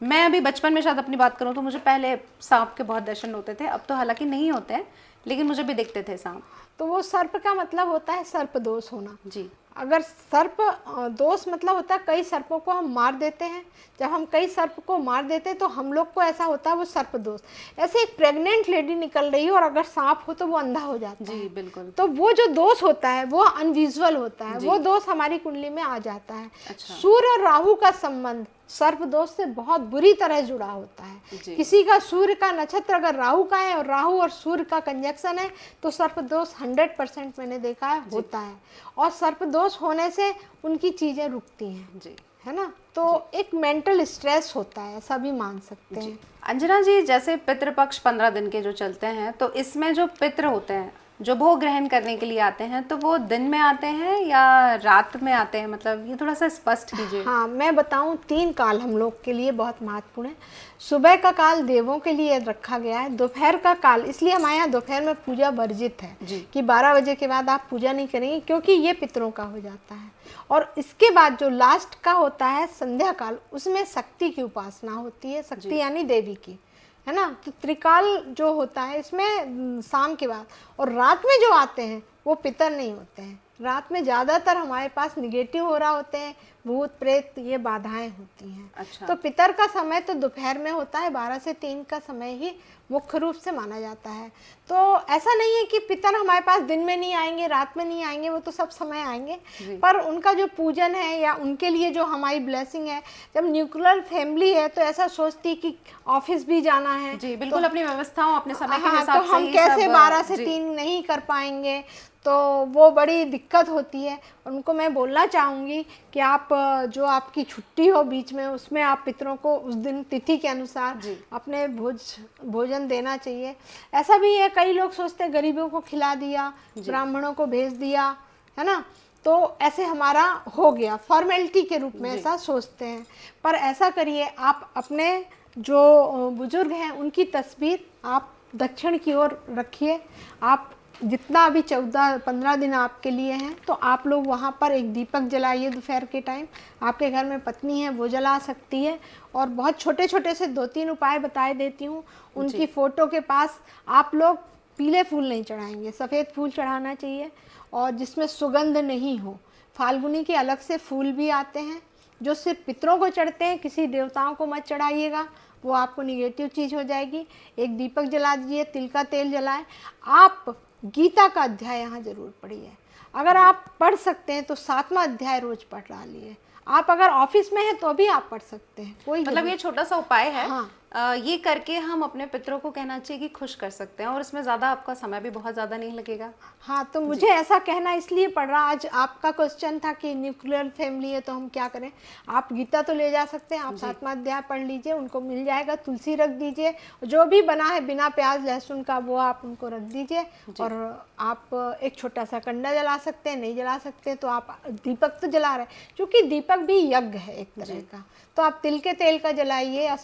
मैं अभी बचपन में शायद अपनी बात करूं तो मुझे पहले सांप के बहुत दर्शन होते थे, अब तो हालांकि नहीं होते हैं, लेकिन मुझे भी दिखते थे सांप। तो वो सर्प का मतलब होता है सर्प दोष होना। जी, अगर सर्प दोष मतलब होता है कई सर्पों को हम मार देते हैं। जब हम कई सर्प को मार देते हैं तो हम लोग को ऐसा होता है वो सर्प दोष। ऐसे एक प्रेग्नेंट लेडी निकल रही है और अगर सांप हो तो वो अंधा हो जाता है। जी बिल्कुल। तो वो जो दोष होता है वो अनविजुअल होता है, वो दोष हमारी कुंडली में आ जाता है। अच्छा। सूर्य और राहु का संबंध सर्प दोष से बहुत बुरी तरह जुड़ा होता है। किसी का सूर्य का नक्षत्र अगर राहु का है और राहु और सूर्य का कंजक्शन है तो सर्प दोष 100% मैंने देखा है होता है। और सर्प दोष होने से उनकी चीजें रुकती हैं जी, है ना। तो एक मेंटल स्ट्रेस होता है, ऐसा भी मान सकते हैं। अंजना जी, जैसे पितृपक्ष 15 दिन के जो चलते हैं, तो इसमें जो पितृ होते हैं जो भोग ग्रहण करने के लिए आते हैं, तो वो दिन में आते हैं या रात में आते हैं, मतलब ये थोड़ा सा स्पष्ट कीजिए। हाँ, मैं बताऊं 3 काल हम लोग के लिए बहुत महत्वपूर्ण है। सुबह का काल देवों के लिए रखा गया है। दोपहर का काल इसलिए हमारे यहाँ दोपहर में पूजा वर्जित है कि 12 बजे के बाद आप पूजा नहीं करेंगे, क्योंकि ये पितरों का हो जाता है। और इसके बाद जो लास्ट का होता है संध्या काल, उसमें शक्ति की उपासना होती है, शक्ति यानी देवी की, है ना। तो त्रिकाल जो होता है इसमें शाम के बाद, और रात में जो आते हैं वो पितर नहीं होते हैं। रात में ज़्यादातर हमारे पास निगेटिव हो रहा होते हैं, भूत प्रेत ये बाधाएं होती हैं। अच्छा। तो पितर का समय तो दोपहर में होता है, 12 से 3 का समय ही मुख्य रूप से माना जाता है। तो ऐसा नहीं है कि पितर हमारे पास दिन में नहीं आएंगे, रात में नहीं आएंगे, वो तो सब समय आएंगे। पर उनका जो पूजन है या उनके लिए जो हमारी ब्लेसिंग है, जब न्यूक्लियर फैमिली है तो ऐसा सोचती कि ऑफिस भी जाना है। जी बिल्कुल, अपनी व्यवस्थाओं अपने समय के हाँ, हिसाब तो से हम ही कैसे सब, 12 से 3 नहीं कर पाएंगे, तो वो बड़ी दिक्कत होती है। उनको मैं बोलना चाहूँगी कि आप जो आपकी छुट्टी हो बीच में, उसमें आप पितरों को उस दिन तिथि के अनुसार अपने भोजन देना चाहिए। ऐसा भी है, कई लोग सोचते हैं गरीबों को खिला दिया, ब्राह्मणों को भेज दिया, है ना, तो ऐसे हमारा हो गया, फॉर्मेलिटी के रूप में ऐसा सोचते हैं। पर ऐसा करिए, आप अपने जो बुजुर्ग हैं उनकी तस्वीर आप दक्षिण की ओर रखिए। आप जितना अभी 14-15 दिन आपके लिए हैं, तो आप लोग वहाँ पर एक दीपक जलाइए दोपहर के टाइम। आपके घर में पत्नी है वो जला सकती है। और बहुत छोटे छोटे से 2-3 उपाय बताए देती हूँ। उनकी फ़ोटो के पास आप लोग पीले फूल नहीं चढ़ाएंगे, सफ़ेद फूल चढ़ाना चाहिए, और जिसमें सुगंध नहीं हो। फाल्गुनी के अलग से फूल भी आते हैं जो सिर्फ पितरों को चढ़ते हैं, किसी देवताओं को मत चढ़ाइएगा, वो आपको निगेटिव चीज़ हो जाएगी। एक दीपक जला दीजिए, तिल का तेल जलाएं। आप गीता का अध्याय यहाँ जरूर पढ़िए। अगर आप पढ़ सकते हैं तो 7वां अध्याय रोज पढ़ डालिए। आप अगर ऑफिस में हैं तो भी आप पढ़ सकते हैं, कोई मतलब ये छोटा सा उपाय है। हाँ। ये करके हम अपने पितरों को कहना चाहिए कि खुश कर सकते हैं, और इसमें ज़्यादा आपका समय भी बहुत ज़्यादा नहीं लगेगा। हाँ, तो मुझे ऐसा कहना इसलिए पड़ रहा, आज आपका क्वेश्चन था कि न्यूक्लियर फैमिली है तो हम क्या करें। आप गीता तो ले जा सकते हैं, आप 7वां अध्याय पढ़ लीजिए, उनको मिल जाएगा। तुलसी रख दीजिए, जो भी बना है बिना प्याज लहसुन का वो आप उनको रख दीजिए। और आप एक छोटा सा कंडा जला सकते हैं, नहीं जला सकते तो आप दीपक तो जला रहे हैं, क्योंकि दीपक भी यज्ञ है एक तरह का, तो आप तिल के तेल का जलाइए,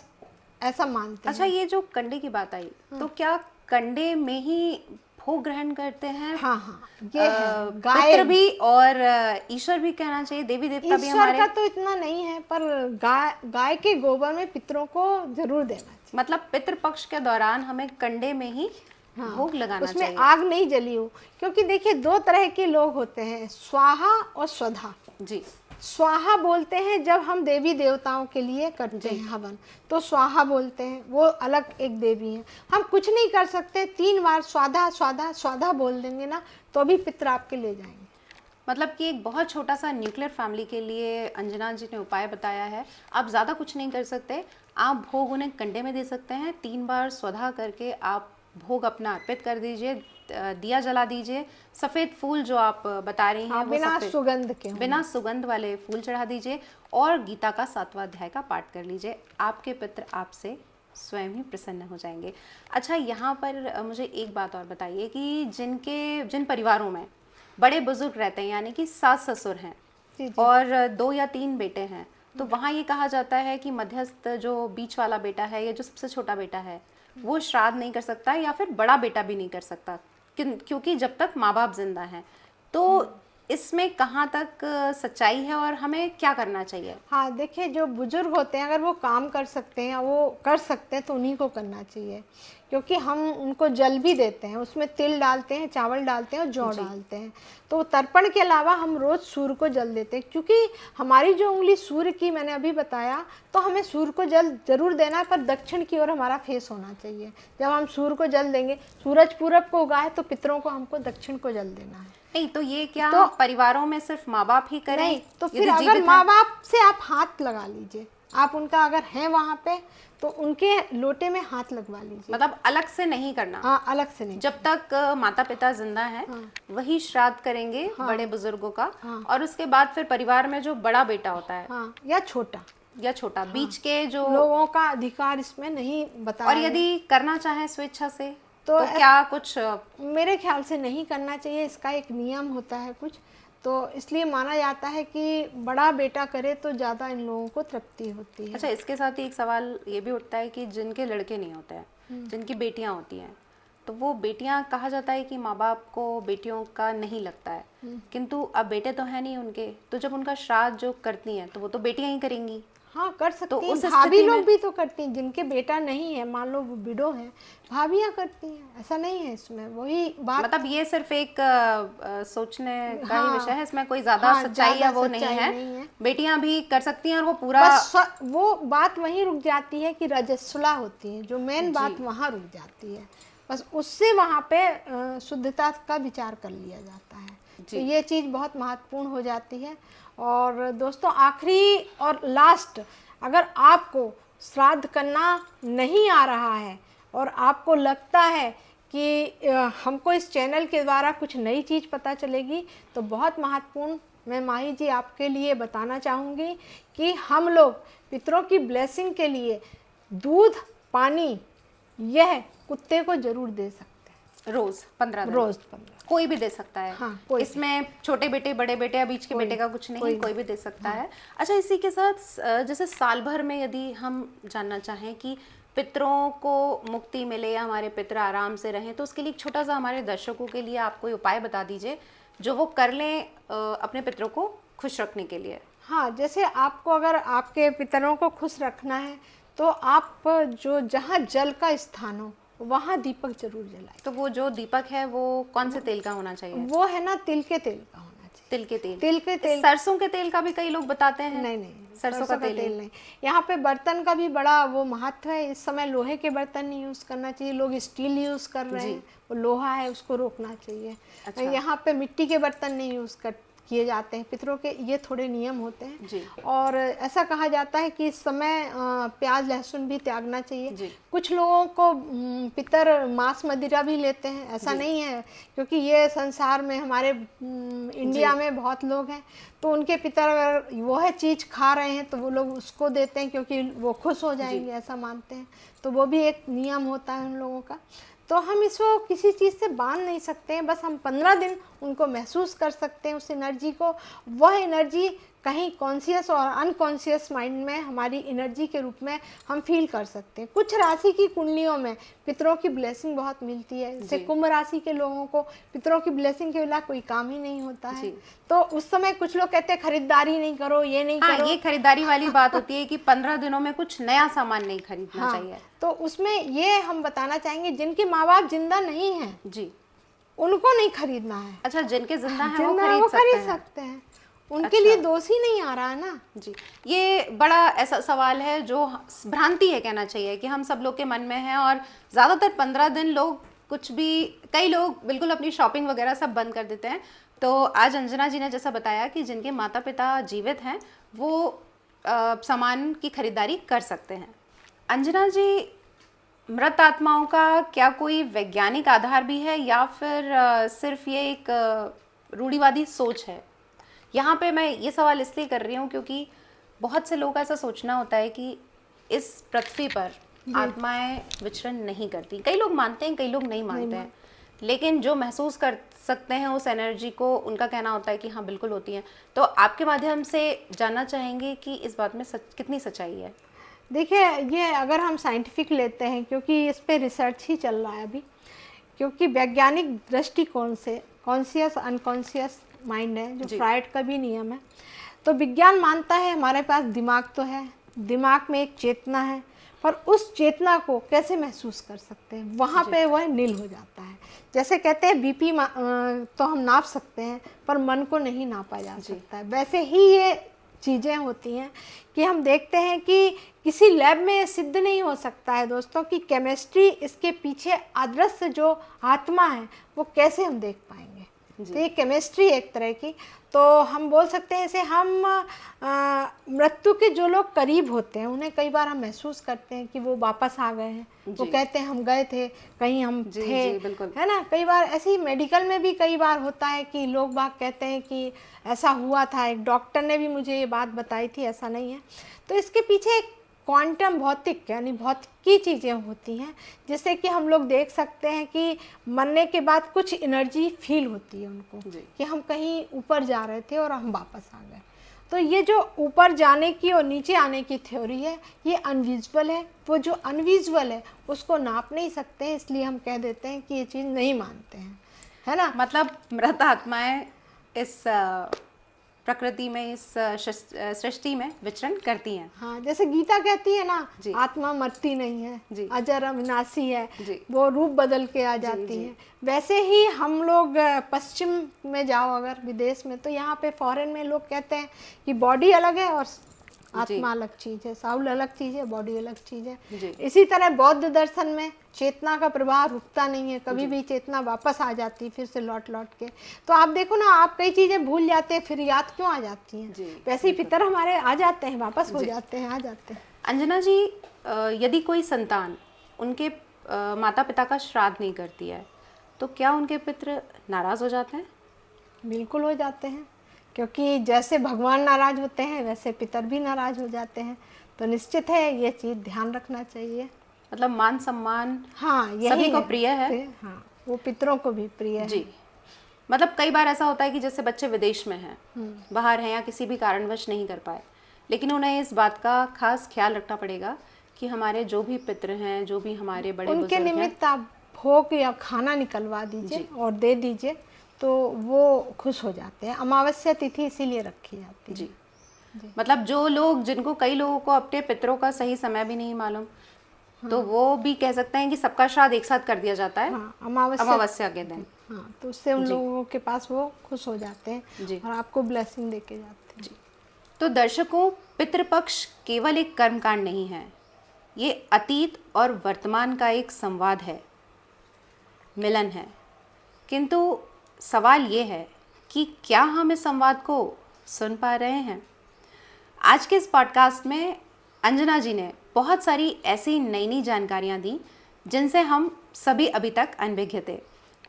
ऐसा मानते हैं। अच्छा, ये जो कंडे की बात आई, तो क्या कंडे में ही भोग ग्रहण करते हैं? हाँ हाँ, ये है। गाय पितृ भी और ईश्वर भी कहना चाहिए, देवी देवता भी हमारे। ईश्वर का तो इतना नहीं है, पर गाय के गोबर में पितरों को जरूर देना चाहिए। मतलब पितृपक्ष के दौरान हमें कंडे में ही भोग लगाना उसमें चाहिए। आग नहीं जली हो, क्योंकि देखिए 2 तरह के लोग होते हैं, स्वाहा और स्वधा। जी। स्वाहा बोलते हैं जब हम देवी देवताओं के लिए करते हैं हवन, तो स्वाहा बोलते हैं, वो अलग एक देवी है। हम कुछ नहीं कर सकते, 3 बार स्वाधा स्वाधा स्वाधा बोल देंगे ना, तो भी पितर आपके ले जाएंगे। मतलब कि एक बहुत छोटा सा न्यूक्लियर फैमिली के लिए अंजना जी ने उपाय बताया है। आप ज़्यादा कुछ नहीं कर सकते, आप भोग उन्हें कंडे में दे सकते हैं। 3 बार स्वधा करके आप भोग अपना अर्पित कर दीजिए, दिया जला दीजिए। सफ़ेद फूल जो आप बता रही हैं, वो बिना सुगंध के, बिना सुगंध वाले फूल चढ़ा दीजिए, और गीता का 7वां अध्याय का पाठ कर लीजिए। आपके पितर आपसे स्वयं ही प्रसन्न हो जाएंगे। अच्छा, यहाँ पर मुझे एक बात और बताइए कि जिन परिवारों में बड़े बुजुर्ग रहते हैं, यानी कि सास ससुर हैं और 2 या 3 बेटे हैं, तो वहाँ ये कहा जाता है कि मध्यस्थ जो बीच वाला बेटा है या जो सबसे छोटा बेटा है वो श्राद्ध नहीं कर सकता, या फिर बड़ा बेटा भी नहीं कर सकता, क्योंकि जब तक माँ बाप जिंदा हैं। तो इसमें कहाँ तक सच्चाई है और हमें क्या करना चाहिए? हाँ, देखिए जो बुजुर्ग होते हैं अगर वो काम कर सकते हैं या वो कर सकते हैं तो उन्हीं को करना चाहिए, क्योंकि हम उनको जल भी देते हैं, उसमें तिल डालते हैं, चावल डालते हैं और जौ डालते हैं। तो तर्पण के अलावा हम रोज़ सूर्य को जल देते हैं, क्योंकि हमारी जो उंगली सूर्य की मैंने अभी बताया, तो हमें सूर्य को जल जरूर देना है, पर दक्षिण की ओर हमारा फेस होना चाहिए। जब हम सूर्य को जल देंगे, सूरज पूरब को उगा है तो पितरों को हमको दक्षिण को जल देना है। नहीं तो ये क्या तो परिवारों में सिर्फ माँ बाप ही करें? नहीं, तो फिर यदि अगर जीवित माँ हैं? बाप से आप हाथ लगा लीजिए, आप उनका अगर हैं वहाँ पे तो उनके लोटे में हाथ लगवा लीजिए। मतलब अलग से नहीं करना? हाँ, अलग से नहीं। जब तक माता पिता जिंदा हैं वही श्राद्ध करेंगे बड़े बुजुर्गों का। और उसके बाद फिर परिवार में जो बड़ा बेटा होता है हाँ, या छोटा या छोटा, बीच के जो लोगों का अधिकार इसमें नहीं बताया और यदि करना चाहे स्वेच्छा से तो तो क्या कुछ मेरे ख्याल से नहीं करना चाहिए। इसका एक नियम होता है कुछ, तो इसलिए माना जाता है कि बड़ा बेटा करे तो ज़्यादा इन लोगों को तृप्ति होती है। अच्छा, इसके साथ ही एक सवाल ये भी उठता है कि जिनके लड़के नहीं होते हैं, जिनकी बेटियां होती हैं, तो वो बेटियां, कहा जाता है कि माँ बाप को बेटियों का नहीं लगता है, किंतु अब बेटे तो है नहीं उनके, तो जब उनका श्राद्ध जो करती हैं तो वो तो बेटियां ही करेंगी। हाँ, कर सकती तो हैं। उस भाभी स्थिति लोग में भी तो करती हैं, जिनके बेटा नहीं है, मान लो वो विडो है, भाभियाँ करती हैं, ऐसा नहीं है इसमें। वही बात, मतलब ये सिर्फ एक सोचने का ही हाँ, विषय है, इसमें कोई ज्यादा हाँ, सच्चाई ज्यादा या वो नहीं सच्चाई है। नहीं है। बेटियां भी कर सकती हैं और वो पूरा बस वो बात वहीं रुक जाती है कि रजस्वला होती है, जो मेन बात वहाँ रुक जाती है। बस उससे वहाँ पे शुद्धता का विचार कर लिया जाता है। तो ये चीज़ बहुत महत्वपूर्ण हो जाती है। और दोस्तों, आखिरी और लास्ट, अगर आपको श्राद्ध करना नहीं आ रहा है और आपको लगता है कि हमको इस चैनल के द्वारा कुछ नई चीज़ पता चलेगी, तो बहुत महत्वपूर्ण मैं माही जी आपके लिए बताना चाहूँगी कि हम लोग पितरों की ब्लेसिंग के लिए दूध, पानी यह कुत्ते को जरूर दे सकते हैं। रोज 15 दिन, रोज 15। कोई भी दे सकता है। हाँ, कोई इसमें छोटे बेटे, बड़े बेटे या बीच के बेटे का कुछ नहीं, कोई भी दे सकता है। अच्छा, इसी के साथ जैसे साल भर में यदि हम जानना चाहें कि पितरों को मुक्ति मिले या हमारे पितर आराम से रहें, तो उसके लिए एक छोटा सा हमारे दर्शकों के लिए आप कोई उपाय बता दीजिए जो वो कर लें अपने पितरों को खुश रखने के लिए। हाँ, जैसे आपको अगर आपके पितरों को खुश रखना है तो आप जो जहाँ जल का स्थान हो वहाँ दीपक जरूर जलाएं। तो वो जो दीपक है वो कौन से तेल का होना चाहिए? वो है ना, तिल के तेल का होना चाहिए। तिल के तेल? तिल के तेल, सरसों के तेल का भी कई लोग बताते हैं। नहीं नहीं, सरसों का तेल नहीं। यहाँ पे बर्तन का भी बड़ा वो महत्व है। इस समय लोहे के बर्तन नहीं यूज़ करना चाहिए, लोग स्टील यूज़ कर रहे हैं, वो लोहा है उसको रोकना चाहिए। अच्छा। यहाँ पे मिट्टी के बर्तन नहीं यूज़ किए जाते हैं पितरों के, ये थोड़े नियम होते हैं जी। और ऐसा कहा जाता है कि इस समय प्याज लहसुन भी त्यागना चाहिए जी। कुछ लोगों को पितर मांस मदिरा भी लेते हैं, ऐसा नहीं है, क्योंकि ये संसार में हमारे इंडिया में बहुत लोग हैं, तो उनके पितर अगर वो है चीज़ खा रहे हैं तो वो लोग उसको देते हैं क्योंकि वो खुश हो जाएंगे, ऐसा मानते हैं। तो वो भी एक नियम होता है उन लोगों का। तो हम इसको किसी चीज़ से बांध नहीं सकते हैं, बस हम 15 दिन उनको महसूस कर सकते हैं, उस एनर्जी को। वह एनर्जी कहीं कॉन्शियस और अनकॉन्शियस माइंड में हमारी एनर्जी के रूप में हम फील कर सकते हैं। कुछ राशि की कुंडलियों में पितरों की ब्लेसिंग बहुत मिलती है, जैसे कुंभ राशि के लोगों को पितरों की ब्लेसिंग के बिना कोई काम ही नहीं होता है। तो उस समय कुछ लोग कहते हैं खरीदारी नहीं करो, ये नहीं करो। ये खरीदारी वाली बात होती है कि 15 दिनों में कुछ नया सामान नहीं खरीदना चाहिए। तो उसमें ये हम बताना चाहेंगे, जिनके माँ बाप जिंदा नहीं हैं जी, उनको नहीं खरीदना है। अच्छा, जिनके जिंदा हैं जिंदा वो खरीद सकते हैं, उनके लिए दोष ही नहीं आ रहा है ना। जी, ये बड़ा ऐसा सवाल है जो भ्रांति है कहना चाहिए कि हम सब लोग के मन में है, और ज़्यादातर 15 दिन लोग कुछ भी, कई लोग बिल्कुल अपनी शॉपिंग वगैरह सब बंद कर देते हैं। तो आज अंजना जी ने जैसा बताया कि जिनके माता पिता जीवित हैं वो सामान की खरीदारी कर सकते हैं। अंजना जी, मृत आत्माओं का क्या कोई वैज्ञानिक आधार भी है या फिर सिर्फ ये एक रूढ़िवादी सोच है? यहाँ पे मैं ये सवाल इसलिए कर रही हूँ क्योंकि बहुत से लोगों का ऐसा सोचना होता है कि इस पृथ्वी पर आत्माएं विचरण नहीं करती। कई लोग मानते हैं, कई लोग नहीं मानते हैं, लेकिन जो महसूस कर सकते हैं उस एनर्जी को, उनका कहना होता है कि हाँ बिल्कुल होती हैं। तो आपके माध्यम से जानना चाहेंगे कि इस बात में कितनी सच्चाई है? देखिए, ये अगर हम साइंटिफिक लेते हैं, क्योंकि इस पे रिसर्च ही चल रहा है अभी, क्योंकि वैज्ञानिक दृष्टिकोण से कॉन्शियस अनकॉन्शियस माइंड है, जो फ्राइड का भी नियम है। तो विज्ञान मानता है हमारे पास दिमाग तो है, दिमाग में एक चेतना है, पर उस चेतना को कैसे महसूस कर सकते हैं, वहाँ पे वह नील हो जाता है। जैसे कहते हैं बीपी तो हम नाप सकते हैं पर मन को नहीं नापा जा सकता है, वैसे ही ये चीज़ें होती हैं कि हम देखते हैं कि किसी लैब में ये सिद्ध नहीं हो सकता है दोस्तों कि केमिस्ट्री इसके पीछे अदृश्य जो आत्मा है वो कैसे हम देख पाएंगे। तो ये केमिस्ट्री एक तरह की, तो हम बोल सकते हैं इसे हम मृत्यु के जो लोग करीब होते हैं उन्हें कई बार हम महसूस करते हैं कि वो वापस आ गए हैं, वो कहते हैं हम गए थे कहीं हम थे, है ना। कई बार ऐसे ही मेडिकल में भी कई बार होता है कि लोग बाग कहते हैं कि ऐसा हुआ था, एक डॉक्टर ने भी मुझे ये बात बताई थी, ऐसा नहीं है। तो इसके पीछे एक क्वांटम भौतिक यानी भौतिकी चीज़ें होती हैं जिससे कि हम लोग देख सकते हैं कि मरने के बाद कुछ एनर्जी फील होती है उनको कि हम कहीं ऊपर जा रहे थे और हम वापस आ गए। तो ये जो ऊपर जाने की और नीचे आने की थ्योरी है ये अनविजुअल है, वो जो अनविजुअल है उसको नाप नहीं सकते हैं, इसलिए हम कह देते हैं कि ये चीज़ नहीं मानते हैं, है ना। मतलब मृत आत्माएं इस प्रकृति में, इस सृष्टि में विचरण करती हैं। हाँ, जैसे गीता कहती है ना, आत्मा मरती नहीं है, अजर अविनाशी है, वो रूप बदल के आ जाती है। वैसे ही हम लोग पश्चिम में जाओ अगर विदेश में, तो यहाँ पे फॉरेन में लोग कहते हैं कि बॉडी अलग है और आत्मा अलग चीज़ है, साउल अलग चीज़ है, बॉडी अलग चीज़ है। इसी तरह बौद्ध दर्शन में चेतना का प्रवाह रुकता नहीं है, कभी भी चेतना वापस आ जाती है फिर से लौट लौट के। तो आप देखो ना, आप कई चीज़ें भूल जाते हैं फिर याद क्यों आ जाती हैं, वैसे ही पितर हमारे आ जाते हैं, वापस हो जाते हैं, आ जाते हैं। अंजना जी, यदि कोई संतान उनके माता पिता का श्राद्ध नहीं करती है तो क्या उनके पितर नाराज़ हो जाते हैं? बिल्कुल हो जाते हैं, क्योंकि जैसे भगवान नाराज होते हैं वैसे पितर भी नाराज हो जाते हैं। तो निश्चित है ये चीज़ ध्यान रखना चाहिए। मतलब मान सम्मान हाँ सभी को प्रिय है। हाँ, वो पितरों को भी प्रिय है जी। मतलब कई बार ऐसा होता है कि जैसे बच्चे विदेश में हैं, बाहर हैं या किसी भी कारणवश नहीं कर पाए, लेकिन उन्हें इस बात का खास ख्याल रखना पड़ेगा कि हमारे जो भी पितर हैं, जो भी हमारे बड़े उनके निमित्त आप भोग या खाना निकलवा दीजिए और दे दीजिए तो वो खुश हो जाते हैं। अमावस्या तिथि इसीलिए रखी जाती है। जी। मतलब जो लोग, जिनको कई लोगों को अपने पितरों का सही समय भी नहीं मालूम, तो वो भी कह सकते हैं कि सबका श्राद्ध एक साथ कर दिया जाता है। हाँ, अमावस्या के दिन। हाँ, तो उससे उन लोगों के पास वो खुश हो जाते हैं और आपको ब्लेसिंग देके जाते हैं। जी। तो दर्शकों, पितृपक्ष केवल एक कर्मकांड नहीं है, ये अतीत और वर्तमान का एक संवाद है, मिलन है। किंतु सवाल ये है कि क्या हम इस संवाद को सुन पा रहे हैं? आज के इस पॉडकास्ट में अंजना जी ने बहुत सारी ऐसी नई नई जानकारियाँ दी जिनसे हम सभी अभी तक अनभिज्ञ थे,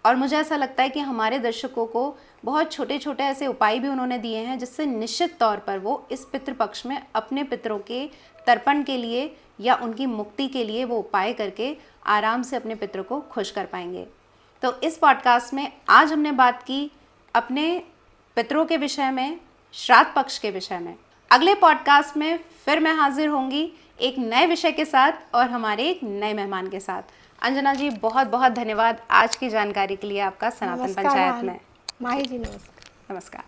और मुझे ऐसा लगता है कि हमारे दर्शकों को बहुत छोटे छोटे ऐसे उपाय भी उन्होंने दिए हैं जिससे निश्चित तौर पर वो इस पितृपक्ष में अपने पितरों के तर्पण के लिए या उनकी मुक्ति के लिए वो उपाय करके आराम से अपने पितरों को खुश कर पाएंगे। तो इस पॉडकास्ट में आज हमने बात की अपने पितरों के विषय में, श्राद्ध पक्ष के विषय में। अगले पॉडकास्ट में फिर मैं हाजिर होंगी एक नए विषय के साथ और हमारे एक नए मेहमान के साथ। अंजना जी, बहुत बहुत धन्यवाद आज की जानकारी के लिए आपका सनातन पंचायत में। माही जी नमस्कार। नमस्कार।